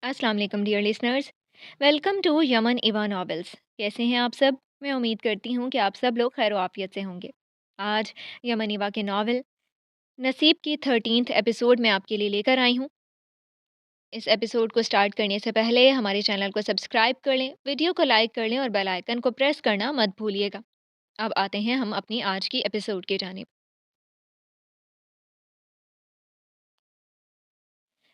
अस्सलाम वालेकुम dear listeners. Welcome to यमन इवा नॉवेल्स। कैसे हैं आप सब? मैं उम्मीद करती हूँ कि आप सब लोग खैर आफियत से होंगे। आज यमन इवा के नावल नसीब की 13th एपिसोड में आपके लिए लेकर आई हूँ। इस एपिसोड को स्टार्ट करने से पहले हमारे चैनल को सब्सक्राइब कर लें, वीडियो को लाइक कर लें और बेल आइकन को प्रेस करना मत भूलिएगा। अब आते हैं हम अपनी आज की एपिसोड की जानिब।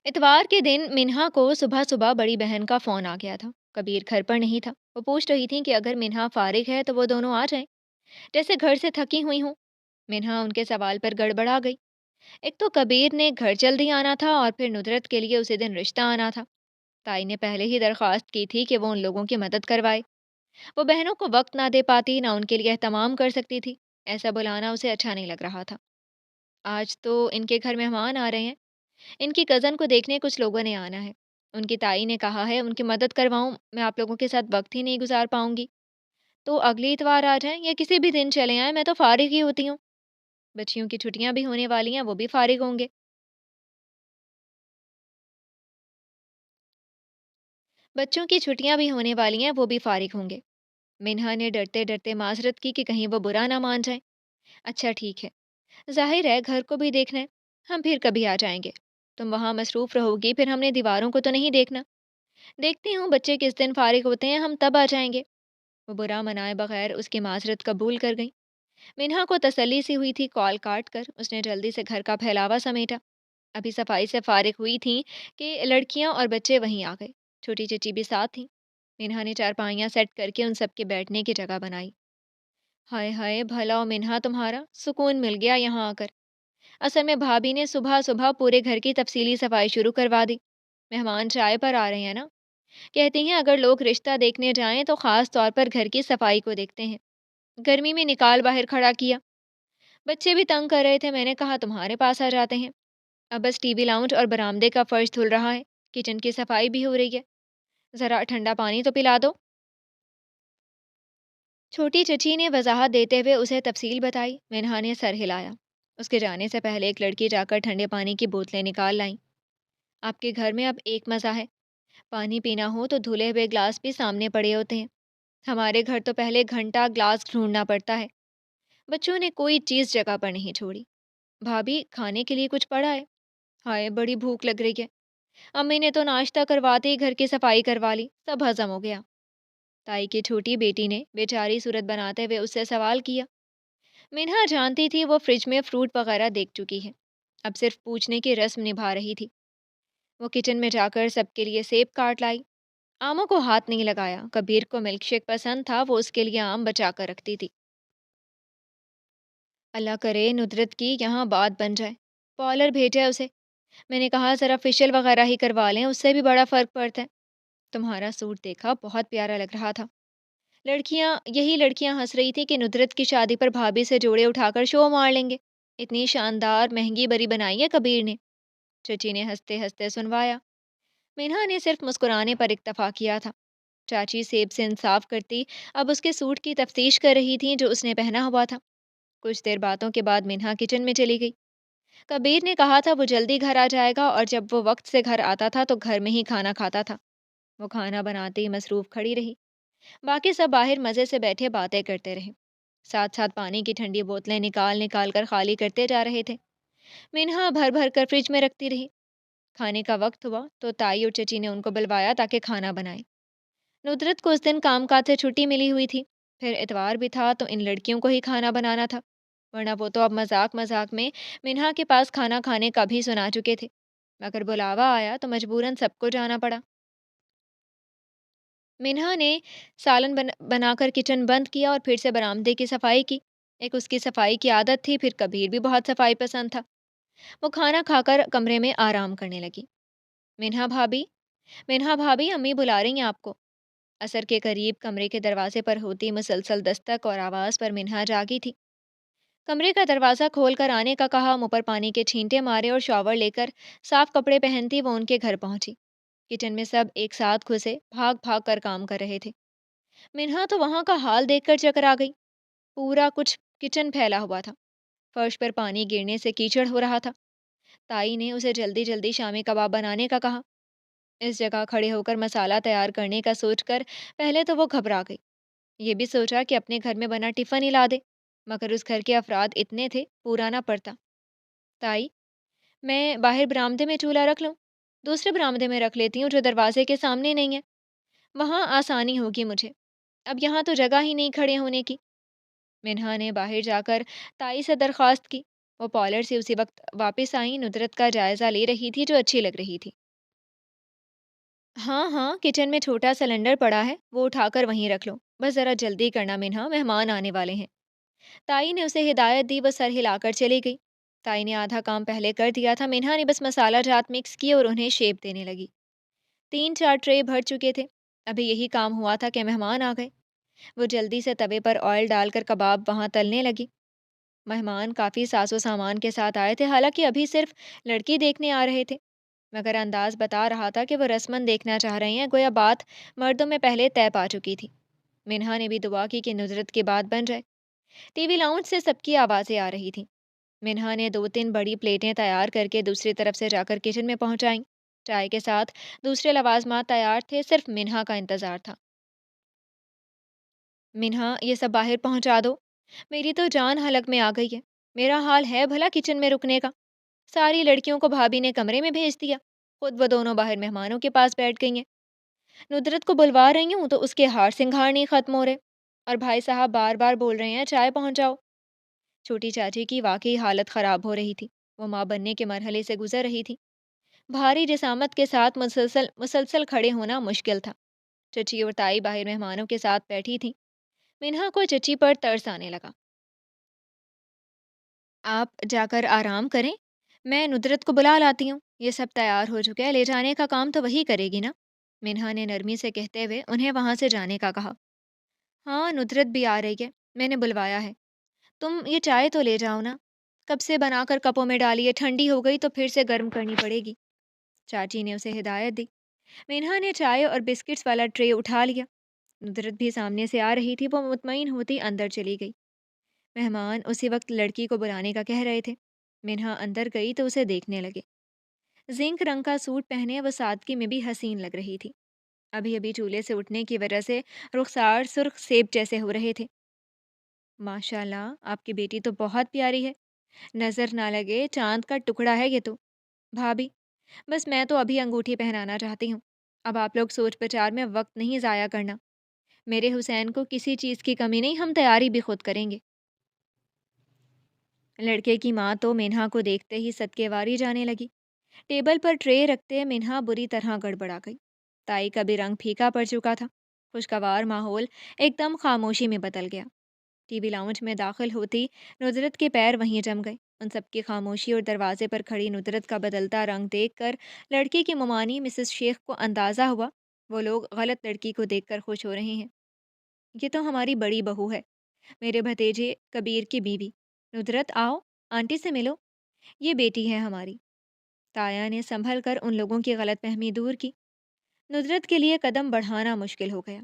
इतवार के दिन मिन्हा को सुबह सुबह बड़ी बहन का फ़ोन आ गया था। कबीर घर पर नहीं था। वो पूछ रही थी कि अगर मिन्हा फारिग है तो वो दोनों आ जाएं, जैसे घर से थकी हुई हूँ। मिन्हा उनके सवाल पर गड़बड़ा गई। एक तो कबीर ने घर जल्दी आना था और फिर नुदरत के लिए उसी दिन रिश्ता आना था। ताई ने पहले ही दरख्वास्त की थी कि वो उन लोगों की मदद करवाए। वो बहनों को वक्त ना दे पाती, ना उनके लिए एहतमाम कर सकती थी। ऐसा बुलाना उसे अच्छा नहीं लग रहा था। आज तो इनके घर मेहमान आ रहे हैं। इनकी कज़न को देखने कुछ लोगों ने आना है। उनकी ताई ने कहा है उनकी मदद करवाऊं, मैं आप लोगों के साथ वक्त ही नहीं गुजार पाऊंगी। तो अगले इतवार आ जाएं या किसी भी दिन चले आएं, मैं तो फारिग ही होती हूँ। बच्चियों की छुट्टियां भी होने वाली हैं, वो भी फारिग होंगे। बच्चों की छुट्टियां भी होने वाली हैं, वो भी फारिग होंगे। मिन्हा ने डरते डरते माजरत की कि कहीं वो बुरा ना मान जाए। अच्छा ठीक है, जाहिर है घर को भी देखना है। हम फिर कभी आ जाएंगे। तुम वहाँ मसरूफ रहोगी, फिर हमने दीवारों को तो नहीं देखना। देखती हूँ बच्चे किस दिन फारिग होते हैं, हम तब आ जाएंगे। वो बुरा मनाए बगैर उसकी माजरत कबूल कर गई। मिन्हा को तसल्ली सी हुई थी। कॉल काट कर उसने जल्दी से घर का फैलावा समेटा। अभी सफाई से फारिग हुई थी कि लड़कियां और बच्चे वहीं आ गए। छोटी चची भी साथ थी। मिन्हा ने चारपाइयाँ सेट करके उन सबके बैठने की जगह बनाई। हाय हाय, भला हो मिन्हा तुम्हारा, सुकून मिल गया यहाँ आकर। असल में भाभी ने सुबह सुबह पूरे घर की तफसीली सफाई शुरू करवा दी। मेहमान चाय पर आ रहे हैं ना। कहती हैं अगर लोग रिश्ता देखने जाएं तो खास तौर पर घर की सफाई को देखते हैं। गर्मी में निकाल बाहर खड़ा किया। बच्चे भी तंग कर रहे थे, मैंने कहा तुम्हारे पास आ जाते हैं। अब बस टीवी लाउंज और बरामदे का फर्श धुल रहा है। किचन की सफाई भी हो रही है। जरा ठंडा पानी तो पिला दो। छोटी चची ने वजाहत देते हुए उसे तफसील बताई। मिन्हा ने सर हिलाया। उसके जाने से पहले एक लड़की जाकर ठंडे पानी की बोतलें निकाल लाई। आपके घर में अब एक मज़ा है। पानी पीना हो तो धुले हुए ग्लास भी सामने पड़े होते हैं। हमारे घर तो पहले घंटा ग्लास ढूंढना पड़ता है। बच्चों ने कोई चीज़ जगह पर नहीं छोड़ी। भाभी खाने के लिए कुछ पड़ा है? हाय बड़ी भूख लग रही है। अम्मी ने तो नाश्ता करवाते ही घर की सफाई करवा ली, सब हजम हो गया। ताई की छोटी बेटी ने बेचारी सूरत बनाते हुए उससे सवाल किया। मिन्हा जानती थी वो फ्रिज में फ्रूट वगैरह देख चुकी है। अब सिर्फ पूछने की रस्म निभा रही थी। वो किचन में जाकर सबके लिए सेब काट लाई। आमों को हाथ नहीं लगाया। कबीर को मिल्क शेक पसंद था, वो उसके लिए आम बचा कर रखती थी। अल्लाह करे नुदरत की यहाँ बात बन जाए। पॉलर भेजा है उसे। मैंने कहा जरा फेशियल वगैरह ही करवा लें, उससे भी बड़ा फर्क पड़ता है। तुम्हारा सूट देखा, बहुत प्यारा लग रहा था। लड़कियां हंस रही थी कि नुदरत की शादी पर भाभी से जोड़े उठाकर शो मार लेंगे। इतनी शानदार महंगी बरी बनाई है कबीर ने। चची ने हंसते हंसते सुनवाया। मिन्हा ने सिर्फ मुस्कुराने पर इक्तफा किया था। चाची सेब से इंसाफ करती अब उसके सूट की तफ्तीश कर रही थी जो उसने पहना हुआ था। कुछ देर बातों के बाद मिन्हा किचन में चली गई। कबीर ने कहा था वो जल्दी घर आ जाएगा और जब वो वक्त से घर आता था तो घर में ही खाना खाता था। वो खाना बनाते ही मसरूफ खड़ी रही। बाकी सब बाहर मज़े से बैठे बातें करते रहे। साथ साथ पानी की ठंडी बोतलें निकाल निकाल कर खाली करते जा रहे थे। मिन्हा भर भर कर फ्रिज में रखती रही। खाने का वक्त हुआ तो ताई और चची ने उनको बुलवाया ताकि खाना बनाए। नुदरत को उस दिन कामकाज से छुट्टी मिली हुई थी। फिर इतवार भी था तो इन लड़कियों को ही खाना बनाना था। वरना वो तो अब मजाक मजाक में मिन्हा के पास खाना खाने का भी सुना चुके थे। मगर बुलावा आया तो मजबूरन सबको जाना पड़ा। मिन्हा ने बनाकर किचन बंद किया और फिर से बरामदे की सफाई की। एक उसकी सफाई की आदत थी, फिर कबीर भी बहुत सफाई पसंद था। वो खाना खाकर कमरे में आराम करने लगी। मिन्हा भाभी, मिन्हा भाभी, अम्मी बुला रही हैं आपको। असर के करीब कमरे के दरवाजे पर होती मुसलसल दस्तक और आवाज पर मिन्हा जागी थी। कमरे का दरवाजा खोलकर आने का कहा, मुंह पर पानी के छींटे मारे और शॉवर लेकर साफ कपड़े पहनती वो उनके घर पहुंची। किचन में सब एक साथ घुसे, भाग भाग कर काम कर रहे थे। मिन्हा तो वहां का हाल देखकर चकरा गई। पूरा कुछ किचन फैला हुआ था। फर्श पर पानी गिरने से कीचड़ हो रहा था। ताई ने उसे जल्दी जल्दी शामी कबाब बनाने का कहा। इस जगह खड़े होकर मसाला तैयार करने का सोचकर पहले तो वो घबरा गई। ये भी सोचा कि अपने घर में बना टिफिन ही ला दे, मगर उस घर के अफराद इतने थे, पूरा ना पड़ता। ताई, मैं बाहर बरामदे में चूल्हा रख लूं? दूसरे बरामदे में रख लेती हूँ जो दरवाजे के सामने नहीं है। वहां आसानी होगी मुझे। अब यहाँ तो जगह ही नहीं खड़े होने की। मिन्हा ने बाहर जाकर ताई से दरख्वास्त की। वो पॉलर से उसी वक्त वापस आई, नुदरत का जायजा ले रही थी जो अच्छी लग रही थी। हाँ हाँ, किचन में छोटा सिलेंडर पड़ा है, वो उठाकर वहीं रख लो। बस जरा जल्दी करना मिन्हा, मेहमान आने वाले हैं। ताई ने उसे हिदायत दी, वो सर हिलाकर चली गई। ताई ने आधा काम पहले कर दिया था, मिन्हा ने बस मसाला जात मिक्स किए और उन्हें शेप देने लगी। 3-4 ट्रे भर चुके थे। अभी यही काम हुआ था कि मेहमान आ गए। वो जल्दी से तवे पर ऑयल डालकर कबाब वहां तलने लगी। मेहमान काफ़ी साजो सामान के साथ आए थे, हालांकि अभी सिर्फ लड़की देखने आ रहे थे, मगर अंदाज बता रहा था कि वो रस्मन देखना चाह रहे हैं, गोया बात मर्दों में पहले तय पा चुकी थी। मिन्हा ने भी दुआ की कि नुजरत की बात बन जाए। टीवी लाउंज से सबकी आवाज़ें आ रही थीं। मिन्हा ने 2-3 बड़ी प्लेटें तैयार करके दूसरी तरफ से जाकर किचन में पहुंचाईं। चाय के साथ दूसरे लवाजमात तैयार थे, सिर्फ मिन्हा का इंतजार था। मिन्हा, ये सब बाहर पहुंचा दो। मेरी तो जान हलक में आ गई है। मेरा हाल है भला किचन में रुकने का। सारी लड़कियों को भाभी ने कमरे में भेज दिया, खुद वो दोनों बाहर मेहमानों के पास बैठ गई हैं। नुदरत को बुलवा रही हूँ तो उसके हार सिंगार नहीं खत्म हो रहे, और भाई साहब बार बार बोल रहे हैं चाय पहुंचाओ। छोटी चाची की वाकई हालत खराब हो रही थी। वो माँ बनने के मरहले से गुजर रही थी। भारी जिसामत के साथ मुसलसल मुसलसल खड़े होना मुश्किल था। चची और ताई बाहर मेहमानों के साथ बैठी थी। मिन्हा को चची पर तरस आने लगा। आप जाकर आराम करें, मैं नुदरत को बुला लाती हूँ। ये सब तैयार हो चुका है, ले जाने का काम तो वही करेगी ना। मिन्हा ने नरमी से कहते हुए उन्हें वहां से जाने का कहा। हाँ, नुदरत भी आ रही है, मैंने बुलवाया है। तुम ये चाय तो ले जाओ ना। कब से बनाकर कपों में डाली है, ठंडी हो गई तो फिर से गर्म करनी पड़ेगी। चाची ने उसे हिदायत दी। मिन्हा ने चाय और बिस्किट्स वाला ट्रे उठा लिया। नुदरत भी सामने से आ रही थी, वो मुतमईन होती अंदर चली गई। मेहमान उसी वक्त लड़की को बुलाने का कह रहे थे। मिन्हा अंदर गई तो उसे देखने लगे। जिंक रंग का सूट पहने वो सादगी में भी हसीन लग रही थी। अभी अभी चूल्हे से उठने की वजह से रुखसार सुर्ख सेब जैसे हो रहे थे। माशाल्लाह, आपकी बेटी तो बहुत प्यारी है। नजर ना लगे, चांद का टुकड़ा है ये तो। भाभी, बस मैं तो अभी अंगूठी पहनाना चाहती हूँ। अब आप लोग सोच विचार में वक्त नहीं जाया करना। मेरे हुसैन को किसी चीज़ की कमी नहीं, हम तैयारी भी खुद करेंगे। लड़के की माँ तो मिन्हा को देखते ही सदकेवारी जाने लगी। टेबल पर ट्रे रखते मिन्हा बुरी तरह गड़बड़ा गई। ताई का भी रंग फीका पड़ चुका था। खुशगवार माहौल एकदम खामोशी में बदल गया। टीवी लाउंज में दाखिल होती नुदरत के पैर वहीं जम गए। उन सबकी खामोशी और दरवाजे पर खड़ी नुदरत का बदलता रंग देखकर लड़की की ममानी मिसेस शेख को अंदाजा हुआ, वो लोग गलत लड़की को देखकर खुश हो रहे हैं। ये तो हमारी बड़ी बहू है, मेरे भतीजे कबीर की बीवी। नुदरत, आओ, आंटी से मिलो, ये बेटी है हमारी। ताया ने संभल कर उन लोगों की गलतफहमी दूर की। नुदरत के लिए कदम बढ़ाना मुश्किल हो गया।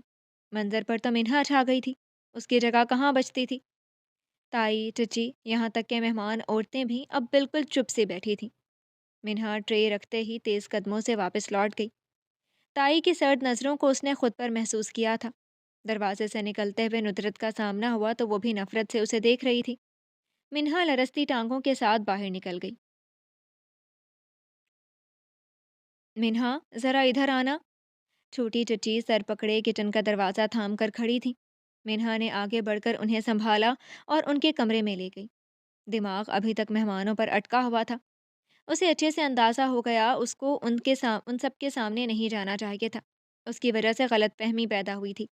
मंजर पर तो मिन्हा छा गई थी, उसकी जगह कहाँ बचती थी। ताई, चची, यहाँ तक के मेहमान औरतें भी अब बिल्कुल चुप से बैठी थीं। मिन्हा ट्रे रखते ही तेज कदमों से वापस लौट गई। ताई की सर्द नज़रों को उसने खुद पर महसूस किया था। दरवाजे से निकलते हुए नुदरत का सामना हुआ तो वो भी नफरत से उसे देख रही थी। मिन्हा लरसती टांगों के साथ बाहर निकल गई। मिन्हा, जरा इधर आना। छोटी चची सर पकड़े किचन का दरवाज़ा थाम कर खड़ी थी। मिन्हा ने आगे बढ़कर उन्हें संभाला और उनके कमरे में ले गई। दिमाग अभी तक मेहमानों पर अटका हुआ था। उसे अच्छे से अंदाज़ा हो गया, उसको उन सबके सामने नहीं जाना चाहिए था। उसकी वजह से गलतफहमी पैदा हुई थी।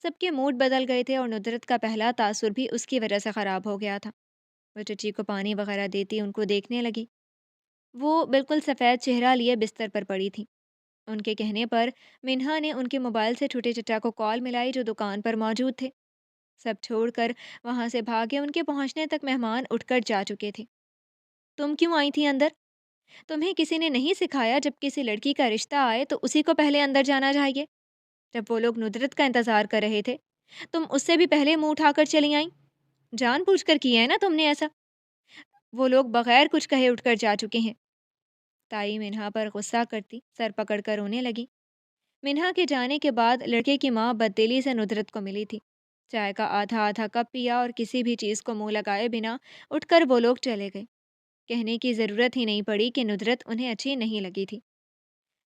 सबके मूड बदल गए थे और नुदरत का पहला तासुर भी उसकी वजह से ख़राब हो गया था। वो चची को पानी वगैरह देती उनको देखने लगी। वो बिल्कुल सफ़ेद चेहरा लिए बिस्तर पर पड़ी थी। उनके कहने पर मिन्हा ने उनके मोबाइल से छोटे चचा को कॉल मिलाई जो दुकान पर मौजूद थे। सब छोड़कर वहां से भागे। उनके पहुंचने तक मेहमान उठकर जा चुके थे। तुम क्यों आई थी अंदर? तुम्हें किसी ने नहीं सिखाया जब किसी लड़की का रिश्ता आए तो उसी को पहले अंदर जाना चाहिए? जब वो लोग नुदरत का इंतजार कर रहे थे, तुम उससे भी पहले मुंह उठाकर चली आई। जानबूझकर किया है ना तुमने ऐसा? वो लोग बगैर कुछ कहे उठकर जा चुके हैं। ताई मिन्हा पर गुस्सा करती सर पकड़ कर रोने लगी। मिन्हा के जाने के बाद लड़के की माँ बददिली से नुदरत को मिली थी। चाय का आधा आधा कप पिया और किसी भी चीज़ को मुंह लगाए बिना उठकर वो लोग चले गए। कहने की ज़रूरत ही नहीं पड़ी कि नुदरत उन्हें अच्छी नहीं लगी थी।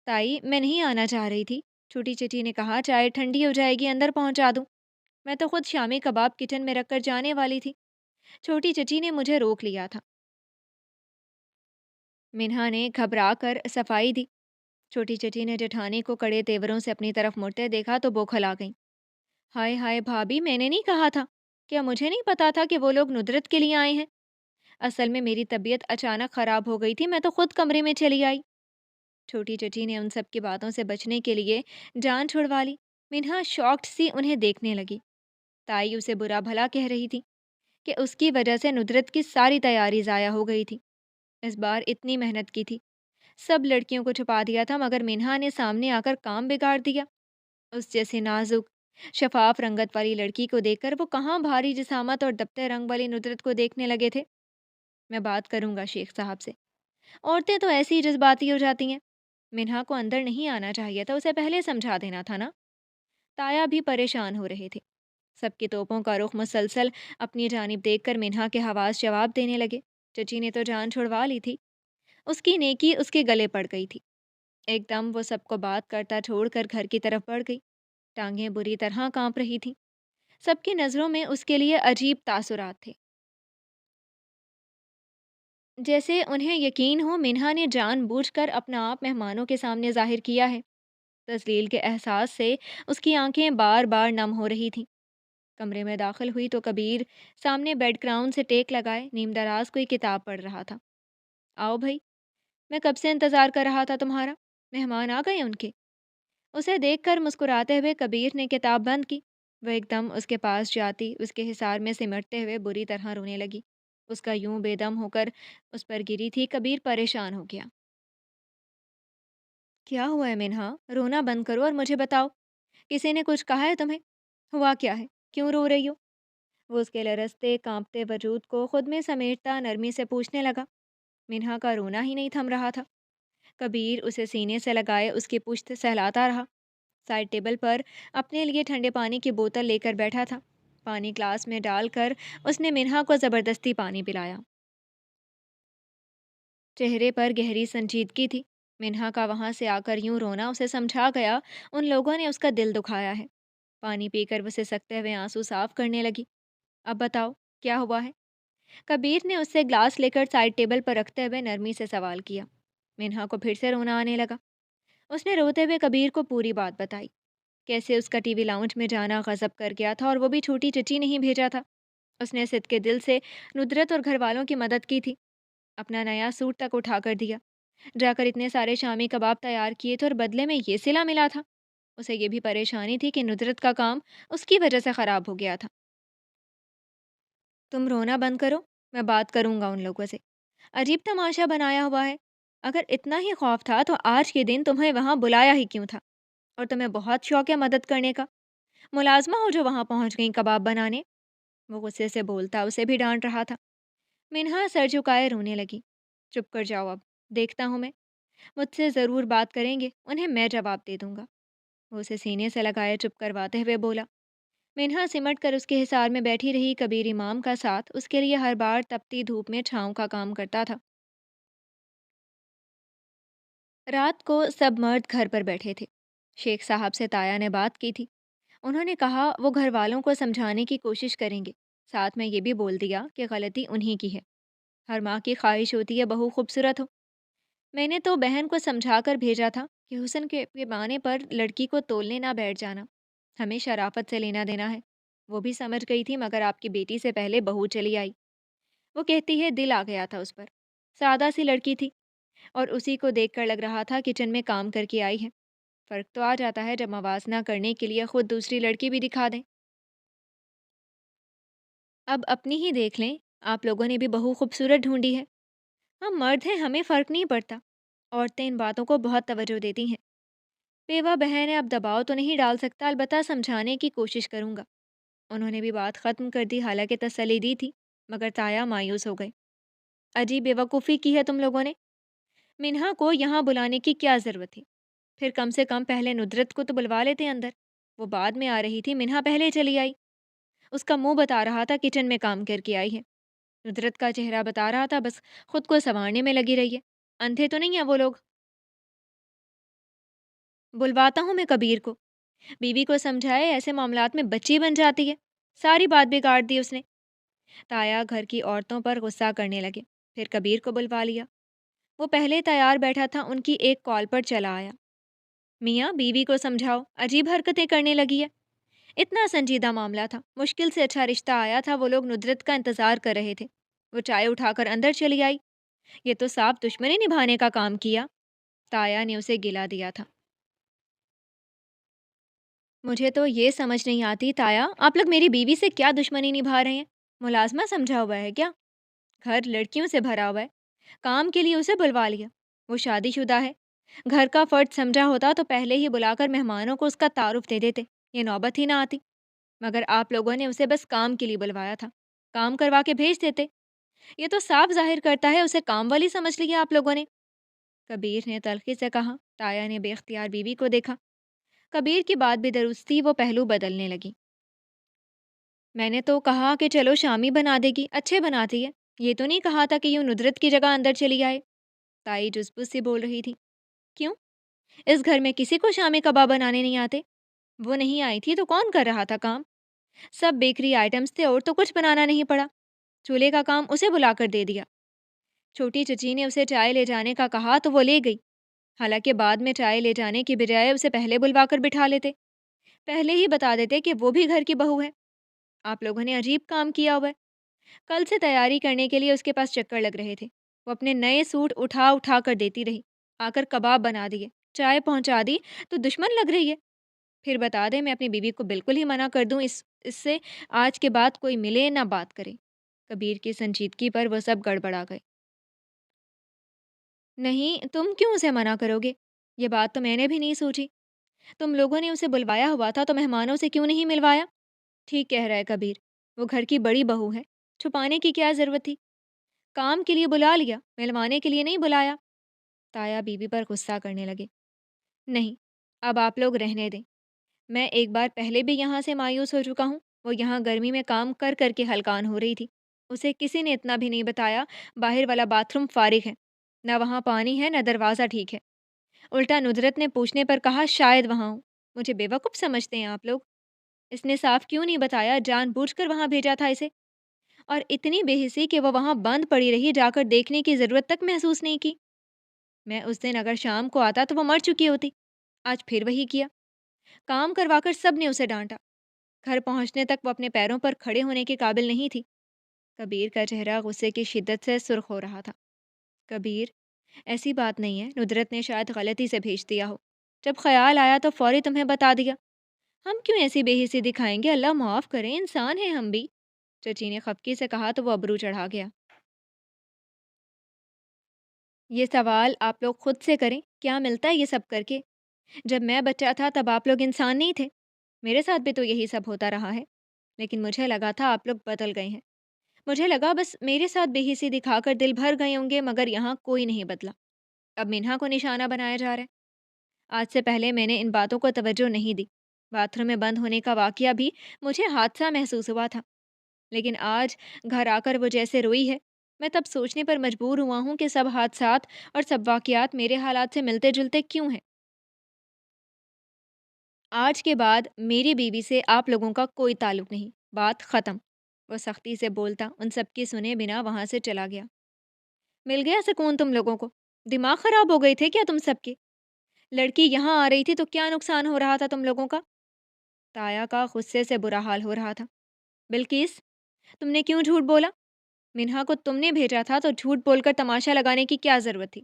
ताई, मैं नहीं आना चाह रही थी। छोटी चिटी ने कहा, चाय ठंडी हो जाएगी, अंदर पहुंचा दूं। मैं तो खुद शामी कबाब किचन में रखकर जाने वाली थी। छोटी चिटी ने मुझे रोक लिया था। मिन्हा ने घबरा कर सफाई दी। छोटी चिटी ने जेठानी को कड़े तेवरों से अपनी तरफ मुड़ते देखा तो बौखला गई। हाय हाय भाभी, मैंने नहीं कहा था। क्या मुझे नहीं पता था कि वो लोग नुदरत के लिए आए हैं? असल में मेरी तबीयत अचानक खराब हो गई थी, मैं तो खुद कमरे में चली आई। छोटी चची ने उन सब की बातों से बचने के लिए जान छुड़वा ली। मिन्हा शॉक्ड सी उन्हें देखने लगी। ताई उसे बुरा भला कह रही थी कि उसकी वजह से नुदरत की सारी तैयारी ज़ाया हो गई थी। इस बार इतनी मेहनत की थी, सब लड़कियों को छुपा दिया था, मगर मिन्हा ने सामने आकर काम बिगाड़ दिया। उस जैसे नाजुक शफाफ रंगत वाली लड़की को देखकर वो कहाँ भारी जिसामत और दबते रंग वाली नुदरत को देखने लगे थे। मैं बात करूंगा शेख साहब से। औरतें तो ऐसी ही जज्बाती हो जाती हैं। मिन्हा को अंदर नहीं आना चाहिए था, उसे पहले समझा देना था ना। ताया भी परेशान हो रहे थे। सबकी तोपों का रुख मुसलसल अपनी जानिब देखकर मिन्हा के हवास जवाब देने लगे। चची ने तो जान छुड़वा ली थी, उसकी नेकी उसके गले पड़ गई थी। एकदम वो सबको बात करता छोड़कर घर की तरफ बढ़ गई। टांगें बुरी तरह कांप रही थीं। सबकी नज़रों में उसके लिए अजीब तासुरात थे। जैसे उन्हें यकीन हो मिन्हा ने जानबूझकर अपना आप मेहमानों के सामने जाहिर किया है। तस्लील के एहसास से उसकी आंखें बार बार नम हो रही थीं। कमरे में दाखिल हुई तो कबीर सामने बेड क्राउन से टेक लगाए नीम दराज कोई किताब पढ़ रहा था। आओ भाई, मैं कब से इंतज़ार कर रहा था तुम्हारा। मेहमान आ गए उनके। उसे देखकर मुस्कुराते हुए कबीर ने किताब बंद की। वह एकदम उसके पास जाती उसके हिसार में सिमटते हुए बुरी तरह रोने लगी। उसका यूं बेदम होकर उस पर गिरी थी। कबीर परेशान हो गया। क्या हुआ है मिन्हा? रोना बंद करो और मुझे बताओ। किसी ने कुछ कहा है तुम्हें? हुआ क्या है? क्यों रो रही हो? वो उसके लरसते कांपते वजूद को खुद में समेटता नरमी से पूछने लगा। मिन्हा का रोना ही नहीं थम रहा था। कबीर उसे सीने से लगाए उसकी पुश्त सहलाता रहा। साइड टेबल पर अपने लिए ठंडे पानी की बोतल लेकर बैठा था। पानी ग्लास में डालकर उसने मिन्हा को ज़बरदस्ती पानी पिलाया। चेहरे पर गहरी संजीदगी थी। मिन्हा का वहां से आकर यूं रोना उसे समझा गया उन लोगों ने उसका दिल दुखाया है। पानी पीकर उसे सकते हुए आंसू साफ करने लगी। अब बताओ, क्या हुआ है? कबीर ने उससे ग्लास लेकर साइड टेबल पर रखते हुए नरमी से सवाल किया। मिन्हा को फिर से रोना आने लगा। उसने रोते हुए कबीर को पूरी बात बताई। कैसे उसका टीवी लाउंज में जाना गजब कर गया था और वो भी छोटी चची नहीं भेजा था। उसने सिद्ध के दिल से नुदरत और घर वालों की मदद की थी। अपना नया सूट तक उठा कर दिया। जाकर इतने सारे शामी कबाब तैयार किए थे और बदले में ये सिला मिला था। उसे ये भी परेशानी थी कि नुदरत का काम उसकी वजह से खराब हो गया था। तुम रोना बंद करो, मैं बात करूंगा उन लोगों से। अजीब तमाशा बनाया हुआ है। अगर इतना ही खौफ था तो आज के दिन तुम्हें वहां बुलाया ही क्यों था? और तुम्हें बहुत शौक है मदद करने का। मुलाजमा हो जो वहां पहुंच गई कबाब बनाने। वो गुस्से से बोलता उसे भी डांट रहा था। मिन्हा सर झुकाए रोने लगी। चुप कर जाओ अब। देखता हूँ मैं। मुझसे ज़रूर बात करेंगे, उन्हें मैं जवाब दे दूंगा। वो उसे सीने से लगाए चुप करवाते हुए बोला। मिन्हा सिमट कर उसके हिसार में बैठी रही। कबीर इमाम का साथ उसके लिए हर बार तपती धूप में छाँव का काम करता था। रात को सब मर्द घर पर बैठे थे। शेख साहब से ताया ने बात की थी। उन्होंने कहा वो घर वालों को समझाने की कोशिश करेंगे। साथ में ये भी बोल दिया कि गलती उन्हीं की है। हर माँ की ख्वाहिश होती है बहू खूबसूरत हो। मैंने तो बहन को समझा कर भेजा था कि हुस्न के पैमाने पर लड़की को तोलने ना बैठ जाना। हमें शराफत से लेना देना है। वो भी समझ गई थी, मगर आपकी बेटी से पहले बहू चली आई। वो कहती है दिल आ गया था उस पर। सादा सी लड़की थी और उसी को देखकर लग रहा था किचन में काम करके आई है। फ़र्क तो आ जाता है जब मवासना करने के लिए खुद दूसरी लड़की भी दिखा दें। अब अपनी ही देख लें। आप लोगों ने भी बहू खूबसूरत ढूंढी है। हम मर्द हैं, हमें फ़र्क नहीं पड़ता। औरतें इन बातों को बहुत तवज्जो देती हैं। बेवा बहन है, अब दबाव तो नहीं डाल सकता, अलबत्ता समझाने की कोशिश करूंगा। उन्होंने भी बात ख़त्म कर दी, हालांकि तसल्ली दी थी। मगर ताया मायूस हो गए। अजीब बेवकूफ़ी की है तुम लोगों ने। منہا کو یہاں بلانے کی کیا ضرورت تھی؟ پھر کم سے کم پہلے ندرت کو تو بلوا لیتے اندر۔ وہ بعد میں آ رہی تھی، منہا پہلے چلی آئی۔ اس کا منہ بتا رہا تھا کچن میں کام کر کے آئی ہے، ندرت کا چہرہ بتا رہا تھا بس خود کو سنوارنے میں لگی رہی ہے۔ اندھے تو نہیں ہیں وہ لوگ؟ بلواتا ہوں میں کبیر کو، بیوی کو سمجھائے ایسے معاملات میں بچی بن جاتی ہے۔ ساری بات بگاڑ دی اس نے۔ تایا گھر کی عورتوں پر غصہ کرنے لگے۔ پھر کبیر کو بلوا لیا۔ وہ پہلے تیار بیٹھا تھا، ان کی ایک کال پر چلا آیا۔ میاں بیوی کو سمجھاؤ، عجیب حرکتیں کرنے لگی ہے۔ اتنا سنجیدہ معاملہ تھا، مشکل سے اچھا رشتہ آیا تھا، وہ لوگ ندرت کا انتظار کر رہے تھے۔ وہ چائے اٹھا کر اندر چلی آئی۔ یہ تو صاف دشمنی نبھانے کا کام کیا۔ تایا نے اسے گلا دیا تھا۔ مجھے تو یہ سمجھ نہیں آتی تایا، آپ لوگ میری بیوی سے کیا دشمنی نبھا رہے ہیں؟ ملازمہ سمجھا ہوا ہے کیا؟ گھر لڑکیوں سے بھرا ہوا ہے، کام کے لیے اسے بلوا لیا۔ وہ شادی شدہ ہے، گھر کا فرد سمجھا ہوتا تو پہلے ہی بلا کر مہمانوں کو اس کا تعارف دے دیتے، یہ نوبت ہی نہ آتی۔ مگر آپ لوگوں نے اسے بس کام کے لیے بلوایا تھا، کام کروا کے بھیج دیتے۔ یہ تو صاف ظاہر کرتا ہے اسے کام والی سمجھ لیا آپ لوگوں نے۔ کبیر نے تلخی سے کہا۔ تایا نے بے اختیار بیوی کو دیکھا۔ کبیر کی بات بھی درست تھی، وہ پہلو بدلنے لگی۔ میں نے تو کہا کہ چلو شامی بنا دے گی، اچھے بناتی ہے، یہ تو نہیں کہا تھا کہ یوں ندرت کی جگہ اندر چلی آئے۔ تائی جزبز سے بول رہی تھی۔ کیوں؟ اس گھر میں کسی کو شامی کباب بنانے نہیں آتے؟ وہ نہیں آئی تھی تو کون کر رہا تھا کام؟ سب بیکری آئٹمز تھے اور تو کچھ بنانا نہیں پڑا، چولہے کا کام اسے بلا کر دے دیا۔ چھوٹی چچی نے اسے چائے لے جانے کا کہا تو وہ لے گئی، حالانکہ بعد میں چائے لے جانے کی بجائے اسے پہلے بلوا کر بٹھا لیتے، پہلے ہی بتا دیتے کہ وہ بھی گھر کی بہو ہے۔ آپ لوگوں نے عجیب کام کیا ہوا ہے۔ کل سے تیاری کرنے کے لیے اس کے پاس چکر لگ رہے تھے، وہ اپنے نئے سوٹ اٹھا اٹھا کر دیتی رہی، آ کر کباب بنا دیے، چائے پہنچا دی تو دشمن لگ رہی ہے۔ پھر بتا دے میں اپنی بیوی کو بالکل ہی منع کر دوں، اس سے آج کے بعد کوئی ملے نہ بات کرے۔ کبیر کی سنجیدگی پر وہ سب گڑبڑا گئے۔ نہیں، تم کیوں اسے منع کرو گے؟ یہ بات تو میں نے بھی نہیں سوچی۔ تم لوگوں نے اسے بلوایا ہوا تھا تو مہمانوں سے کیوں نہیں ملوایا؟ ٹھیک کہہ رہا ہے کبیر، وہ گھر کی بڑی بہو ہے، چھپانے کی کیا ضرورت تھی؟ کام کے لیے بلا لیا، ملوانے کے لیے نہیں بلایا۔ تایا بیوی پر غصہ کرنے لگے۔ نہیں، اب آپ لوگ رہنے دیں، میں ایک بار پہلے بھی یہاں سے مایوس ہو چکا ہوں۔ وہ یہاں گرمی میں کام کر کر کے ہلکان ہو رہی تھی، اسے کسی نے اتنا بھی نہیں بتایا باہر والا باتھ روم فارغ ہے، نہ وہاں پانی ہے نہ دروازہ ٹھیک ہے۔ الٹا ندرت نے پوچھنے پر کہا شاید وہاں ہوں۔ مجھے بے وقوف سمجھتے ہیں آپ لوگ؟ اس نے صاف کیوں نہیں بتایا، جان بوجھ کر وہاں بھیجا تھا اسے، اور اتنی بے حسی کہ وہ وہاں بند پڑی رہی، جا کر دیکھنے کی ضرورت تک محسوس نہیں کی۔ میں اس دن اگر شام کو آتا تو وہ مر چکی ہوتی، آج پھر وہی کیا۔ کام کروا کر سب نے اسے ڈانٹا، گھر پہنچنے تک وہ اپنے پیروں پر کھڑے ہونے کے قابل نہیں تھی۔ کبیر کا چہرہ غصے کی شدت سے سرخ ہو رہا تھا۔ کبیر، ایسی بات نہیں ہے، ندرت نے شاید غلطی سے بھیج دیا ہو، جب خیال آیا تو فوری تمہیں بتا دیا۔ ہم کیوں ایسی بے حسی دکھائیں گے، اللہ معاف کریں، انسان ہیں ہم بھی۔ چچی نے خفگی سے کہا تو وہ ابرو چڑھا گیا۔ یہ سوال آپ لوگ خود سے کریں، کیا ملتا ہے یہ سب کر کے؟ جب میں بچہ تھا تب آپ لوگ انسان نہیں تھے، میرے ساتھ بھی تو یہی سب ہوتا رہا ہے، لیکن مجھے لگا تھا آپ لوگ بدل گئے ہیں۔ مجھے لگا بس میرے ساتھ بے حسی دکھا کر دل بھر گئے ہوں گے، مگر یہاں کوئی نہیں بدلا۔ اب منہا کو نشانہ بنایا جا رہا ہے۔ آج سے پہلے میں نے ان باتوں کو توجہ نہیں دی، باتھ روم میں بند ہونے کا واقعہ بھی مجھے حادثہ محسوس ہوا تھا، لیکن آج گھر آ کر وہ جیسے روئی ہے، میں تب سوچنے پر مجبور ہوا ہوں کہ سب حادثات اور سب واقعات میرے حالات سے ملتے جلتے کیوں ہیں۔ آج کے بعد میری بیوی سے آپ لوگوں کا کوئی تعلق نہیں، بات ختم۔ وہ سختی سے بولتا ان سب کی سنے بنا وہاں سے چلا گیا۔ مل گیا سکون تم لوگوں کو؟ دماغ خراب ہو گئے تھے کیا تم سب کے؟ لڑکی یہاں آ رہی تھی تو کیا نقصان ہو رہا تھا تم لوگوں کا؟ تایا کا غصے سے برا حال ہو رہا تھا۔ بلکیس، تم نے کیوں جھوٹ بولا؟ منہا کو تم نے بھیجا تھا تو جھوٹ بول کر تماشا لگانے کی کیا ضرورت تھی؟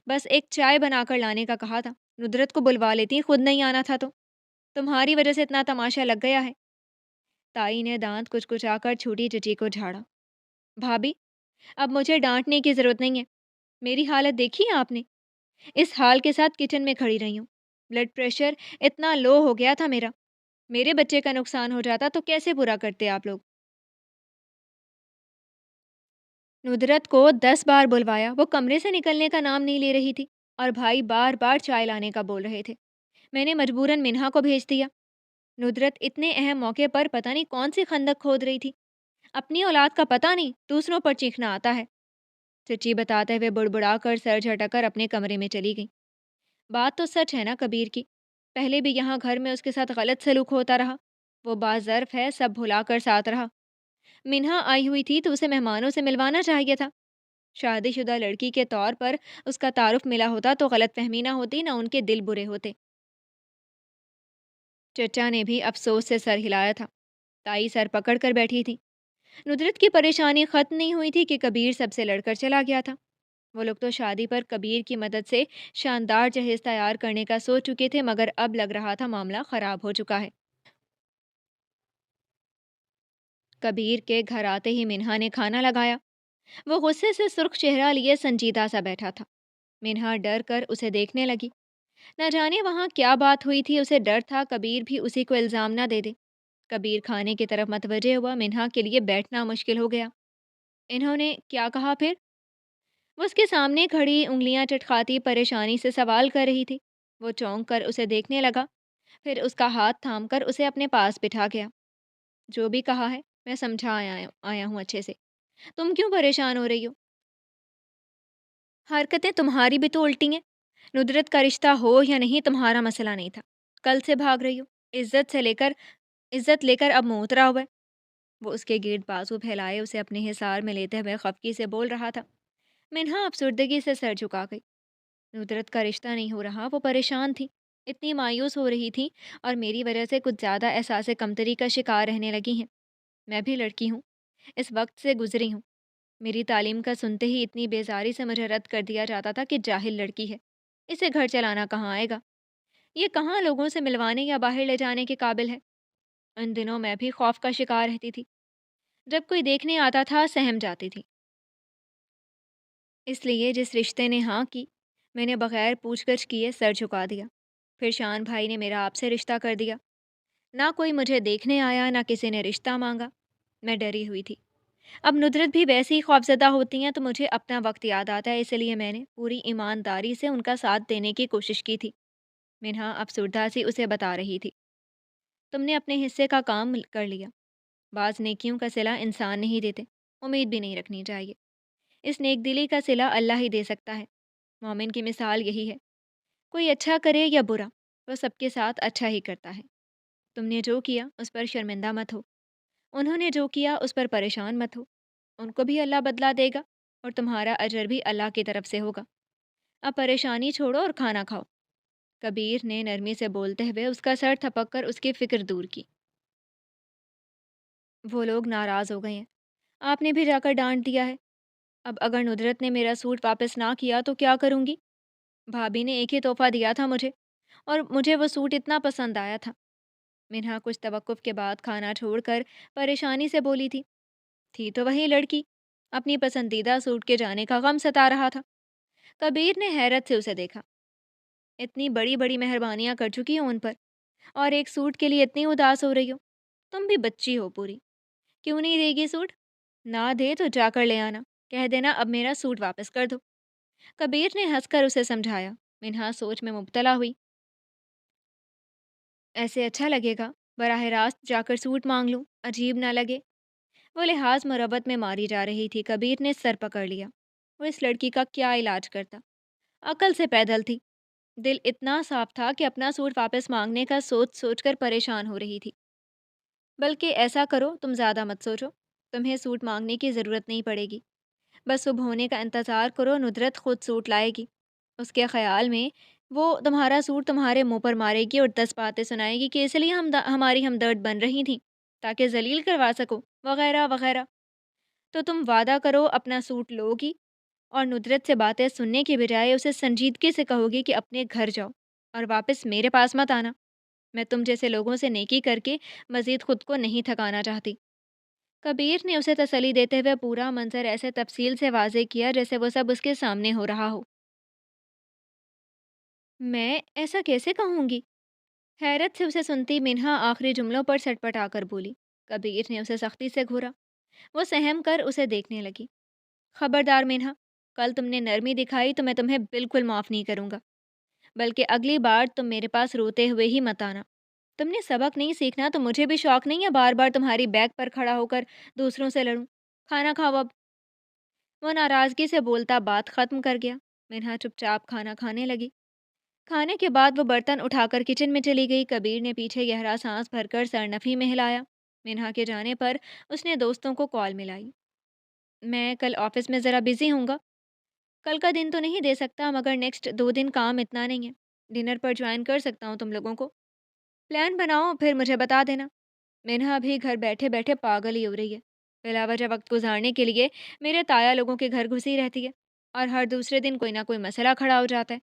بس ایک چائے بنا کر لانے کا کہا تھا، ندرت کو بلوا لیتی، خود نہیں آنا تھا تو؟ تمہاری وجہ سے اتنا تماشا لگ گیا ہے۔ تائی نے دانت کچکچا کر چھوٹی چچی کو جھاڑا۔ بھابھی، اب مجھے ڈانٹنے کی ضرورت نہیں ہے، میری حالت دیکھی ہے آپ نے؟ اس حال کے ساتھ کچن میں کھڑی رہی ہوں، بلڈ پریشر اتنا لو ہو گیا تھا میرا، میرے بچے کا نقصان ہو جاتا تو کیسے پورا کرتے آپ لوگ؟ नुदरत को 10 बार बुलवाया, वो कमरे से निकलने का नाम नहीं ले रही थी। और भाई बार बार चाय लाने का बोल रहे थे। मैंने मजबूरन मिन्हा को भेज दिया। नुदरत इतने अहम मौके पर पता नहीं कौन सी खंदक खोद रही थी। अपनी औलाद का पता नहीं, दूसरों पर चीखना आता है। सच्ची बताते हुए बुड़बुड़ाकर सर झटकर अपने कमरे में चली गई। बात तो सच है ना कबीर की। पहले भी यहाँ घर में उसके साथ गलत सलूक होता रहा। वो बाज़र्फ है, सब भुलाकर साथ रहा। मिन्हा आई हुई थी तो उसे मेहमानों से मिलवाना चाहिए था। शादीशुदा लड़की के तौर पर उसका तारुफ मिला होता तो गलतफहमी ना होती, ना उनके दिल बुरे होते। चचा ने भी अफसोस से सर हिलाया था। ताई सर पकड़ कर बैठी थी। नुदरत की परेशानी खत्म नहीं हुई थी कि कबीर सबसे लड़कर चला गया था। वो लोग तो शादी पर कबीर की मदद से शानदार जहेज तैयार करने का सोच चुके थे, मगर अब लग रहा था मामला खराब हो चुका है। कबीर के घर आते ही मिन्हा ने खाना लगाया। वो गुस्से से सुर्ख चेहरा लिए संजीदा सा बैठा था। मिन्हा डर कर उसे देखने लगी। न जाने वहां क्या बात हुई थी, उसे डर था कबीर भी उसी को इल्जाम ना दे दे। कबीर खाने की तरफ मतवजे हुआ। मिन्हा के लिए बैठना मुश्किल हो गया। इन्होंने क्या कहा फिर? वो उसके सामने खड़ी उंगलियां चटखाती परेशानी से सवाल कर रही थी। वो चौंक कर उसे देखने लगा, फिर उसका हाथ थाम कर उसे अपने पास बिठा गया। जो भी कहा है मैं समझा आया हूँ अच्छे से। तुम क्यों परेशान हो रही हो? हरकतें तुम्हारी भी तो उल्टी हैं। नुदरत का रिश्ता हो या नहीं तुम्हारा मसला नहीं था। कल से भाग रही हो। इज्जत लेकर अब मुंह उतरा हुआ है। वो उसके गिर्द बाजू फैलाए उसे अपने हिसार में लेते हुए खफकी से बोल रहा था। मिन्हा अफसुर्दगी से सर झुका गई। नुदरत का रिश्ता नहीं हो रहा, वो परेशान थी। इतनी मायूस हो रही थी और मेरी वजह से कुछ ज़्यादा एहसास कमतरी का शिकार रहने लगी हैं। मैं भी लड़की हूँ, इस वक्त से गुजरी हूँ। मेरी तालीम का सुनते ही इतनी बेजारी से मुझे रद्द कर दिया जाता था कि जाहिल लड़की है, इसे घर चलाना कहाँ आएगा, ये कहाँ लोगों से मिलवाने या बाहर ले जाने के काबिल है। उन दिनों मैं भी खौफ का शिकार रहती थी। जब कोई देखने आता था सहम जाती थी। इसलिए जिस रिश्ते ने हाँ की, मैंने बगैर पूछगछ किए सर झुका दिया। फिर शान भाई ने मेरा आपसे रिश्ता कर दिया। ना कोई मुझे देखने आया, ना किसी ने रिश्ता मांगा। मैं डरी हुई थी। अब नुदरत भी वैसी ही खौफजदा होती हैं तो मुझे अपना वक्त याद आता है, इसलिए मैंने पूरी ईमानदारी से उनका साथ देने की कोशिश की थी। मिन्हा अफसुर्दा सी उसे बता रही थी। तुमने अपने हिस्से का काम कर लिया। बाज नेकियों का सिला इंसान नहीं देते, उम्मीद भी नहीं रखनी चाहिए। इस नेक दिली का सिला अल्लाह ही दे सकता है। मोमिन की मिसाल यही है। कोई अच्छा करे या बुरा, वह सबके साथ अच्छा ही करता है। तुमने जो किया उस पर शर्मिंदा मत हो। उन्होंने जो किया उस पर परेशान मत हो। उनको भी अल्लाह बदला देगा और तुम्हारा अजर भी अल्लाह की तरफ से होगा। अब परेशानी छोड़ो और खाना खाओ। कबीर ने नरमी से बोलते हुए उसका सर थपक कर उसकी फिक्र दूर की। वो लोग नाराज़ हो गए हैं। आपने भी जाकर डांट दिया है। अब अगर नुदरत ने मेरा सूट वापस ना किया तो क्या करूँगी? भाभी ने एक ही तोहफा दिया था मुझे, और मुझे वो सूट इतना पसंद आया था। मिन्हा कुछ तवक्कुफ के बाद खाना छोड़कर परेशानी से बोली थी तो वही लड़की। अपनी पसंदीदा सूट के जाने का गम सता रहा था। कबीर ने हैरत से उसे देखा। इतनी बड़ी बड़ी मेहरबानियां कर चुकी हो उन पर, और एक सूट के लिए इतनी उदास हो रही हो। तुम भी बच्ची हो पूरी। क्यों नहीं देगी सूट? ना दे तो जाकर ले आना। कह देना अब मेरा सूट वापस कर दो। कबीर ने हंसकर उसे समझाया। मिन्हा सोच में मुब्तला हुई। ऐसे अच्छा लगेगा, बराह रास्त जाकर सूट मांग लूं, अजीब ना लगे। वो लिहाज मुरब्बत में मारी जा रही थी। कबीर ने सर पकड़ लिया। वो इस लड़की का क्या इलाज करता? अकल से पैदल थी। दिल इतना साफ था कि अपना सूट वापस मांगने का सोच सोच कर परेशान हो रही थी। बल्कि ऐसा करो, तुम ज़्यादा मत सोचो। तुम्हें सूट मांगने की ज़रूरत नहीं पड़ेगी। बस सुबह होने का इंतज़ार करो, नुदरत खुद सूट लाएगी। उसके ख़्याल में वो तुम्हारा सूट तुम्हारे मुंह पर मारेगी और 10 बातें सुनाएगी कि इसलिए हमारी हमदर्द बन रही थी, ताकि जलील करवा सको, वगैरह वगैरह। तो तुम वादा करो अपना सूट लोगी, और नुदरत से बातें सुनने के बजाय उसे संजीदगी से कहोगी कि अपने घर जाओ और वापस मेरे पास मत आना। मैं तुम जैसे लोगों से नेकी करके मज़ीद खुद को नहीं थकाना चाहती। कबीर ने उसे तसल्ली देते हुए पूरा मंजर ऐसे तफसील से वाज़े किया जैसे वो सब उसके सामने हो रहा हो। मैं ऐसा कैसे कहूँगी? हैरत से उसे सुनती मिन्हा आखिरी जुमलों पर सटपटा कर बोली। कबीर ने उसे सख्ती से घूरा। वो सहम कर उसे देखने लगी। खबरदार मिन्हा, कल तुमने नरमी दिखाई तो मैं तुम्हें बिल्कुल माफ़ नहीं करूँगा। बल्कि अगली बार तुम मेरे पास रोते हुए ही मत आना। तुमने सबक नहीं सीखना तो मुझे भी शौक नहीं है बार-बार तुम्हारी बैक पर खड़ा होकर दूसरों से लड़ूं। खाना खाओ अब। वो नाराज़गी से बोलता बात ख़त्म कर गया। मिन्हा चुपचाप खाना खाने लगी। खाने के बाद वो बर्तन उठाकर किचन में चली गई। कबीर ने पीछे गहरा सांस भरकर सरनफी में हिलाया। मिन्हा के जाने पर उसने दोस्तों को कॉल मिलाई। मैं कल ऑफिस में ज़रा बिज़ी हूँगा। कल का दिन तो नहीं दे सकता मगर नेक्स्ट 2 दिन काम इतना नहीं है। डिनर पर ज्वाइन कर सकता हूँ तुम लोगों को। प्लान बनाओ फिर मुझे बता देना। मिन्हा भी घर बैठे-बैठे पागल ही हो रही है। बिलावजह वक़्त गुज़ारने के लिए मेरे ताया लोगों के घर घुसी रहती है और हर दूसरे दिन कोई ना कोई मसला खड़ा हो जाता है।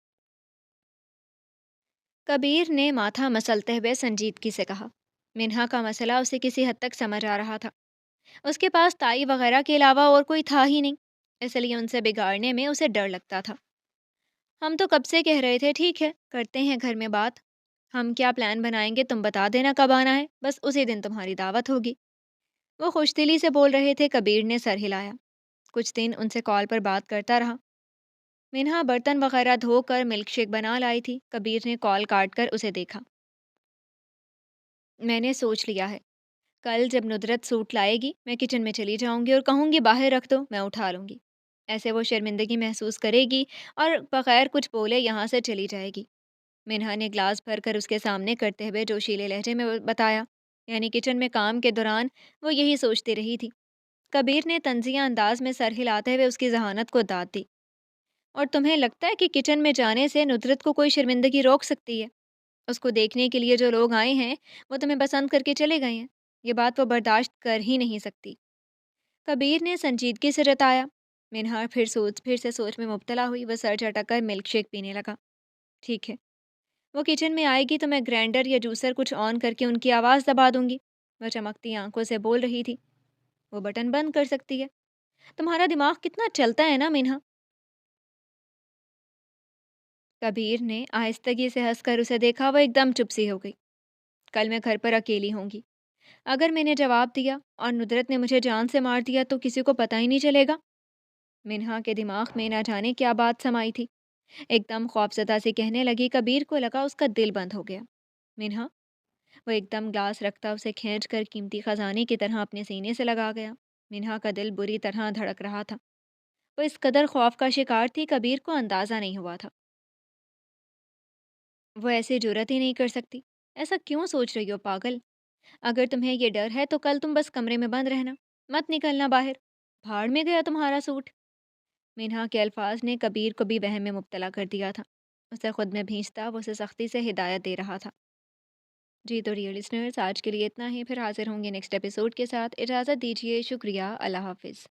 कबीर ने माथा मसलते हुए संजीदगी से कहा। मिन्हा का मसला उसे किसी हद तक समझ आ रहा था। उसके पास ताई वगैरह के अलावा और कोई था ही नहीं, इसलिए उनसे बिगाड़ने में उसे डर लगता था। हम तो कब से कह रहे थे ठीक है करते हैं घर में बात। हम क्या प्लान बनाएंगे तुम बता देना कब आना है, बस उसी दिन तुम्हारी दावत होगी। वो खुशदिली से बोल रहे थे। कबीर ने सर हिलाया। कुछ दिन उनसे कॉल पर बात करता रहा। मिन्हा बर्तन वगैरह धोकर मिल्कशेक बना लाई थी। कबीर ने कॉल काट कर उसे देखा। मैंने सोच लिया है, कल जब नुदरत सूट लाएगी मैं किचन में चली जाऊंगी और कहूंगी बाहर रख दो मैं उठा लूंगी। ऐसे वो शर्मिंदगी महसूस करेगी और बगैर कुछ बोले यहाँ से चली जाएगी। मिन्हा ने ग्लास भरकर उसके सामने करते हुए जोशीले लहजे में बताया। यानी किचन में काम के दौरान वो यही सोचती रही थी। कबीर ने तंजिया अंदाज में सर हिलाते हुए उसकी जहानत को दाद दी। और तुम्हें लगता है कि किचन में जाने से नुदरत को कोई शर्मिंदगी रोक सकती है? उसको देखने के लिए जो लोग आए हैं वो तुम्हें पसंद करके चले गए हैं। ये बात वो बर्दाश्त कर ही नहीं सकती। कबीर ने संजीदगी से जताया। मिनहार फिर से सोच में मुब्तला हुई। वह सर झटक कर मिल्क शेक पीने लगा। ठीक है, वो किचन में आएगी तो मैं ग्राइंडर या जूसर कुछ ऑन करके उनकी आवाज़ दबा दूंगी। वह चमकती आंखों से बोल रही थी। वो बटन बंद कर सकती है। तुम्हारा दिमाग कितना चलता है ना मिन्हा। कबीर ने आहिस्तगी से हंसकर उसे देखा। वो एकदम चुप सी हो गई। कल मैं घर पर अकेली होंगी। अगर मैंने जवाब दिया और नुदरत ने मुझे जान से मार दिया तो किसी को पता ही नहीं चलेगा। मिन्हा के दिमाग में ना जाने क्या बात समाई थी। एकदम खौफजदा से कहने लगी। कबीर को लगा उसका दिल बंद हो गया। मिन्हा, वो एकदम ग्लास रखता उसे खींच कर कीमती खजाने की तरह अपने सीने से लगा गया। मिन्हा का दिल बुरी तरह धड़क रहा था। वो इस कदर खौफ का शिकार थी कबीर को अंदाजा नहीं हुआ था। वो ऐसे जुर्रत ही नहीं कर सकती। ऐसा क्यों सोच रही हो पागल। अगर तुम्हें ये डर है तो कल तुम बस कमरे में बंद रहना, मत निकलना बाहर। भाड़ में गया तुम्हारा सूट। मिन्हा के अल्फाज ने कबीर को भी वहम में मुब्तला कर दिया था। उसे खुद में भींचता वो उसे सख्ती से हिदायत दे रहा था। जी तो डियर लिसनर्स, आज के लिए इतना ही। फिर हाजिर होंगे नेक्स्ट एपिसोड के साथ। इजाज़त दीजिए। शुक्रिया। अल्लाह हाफिज़।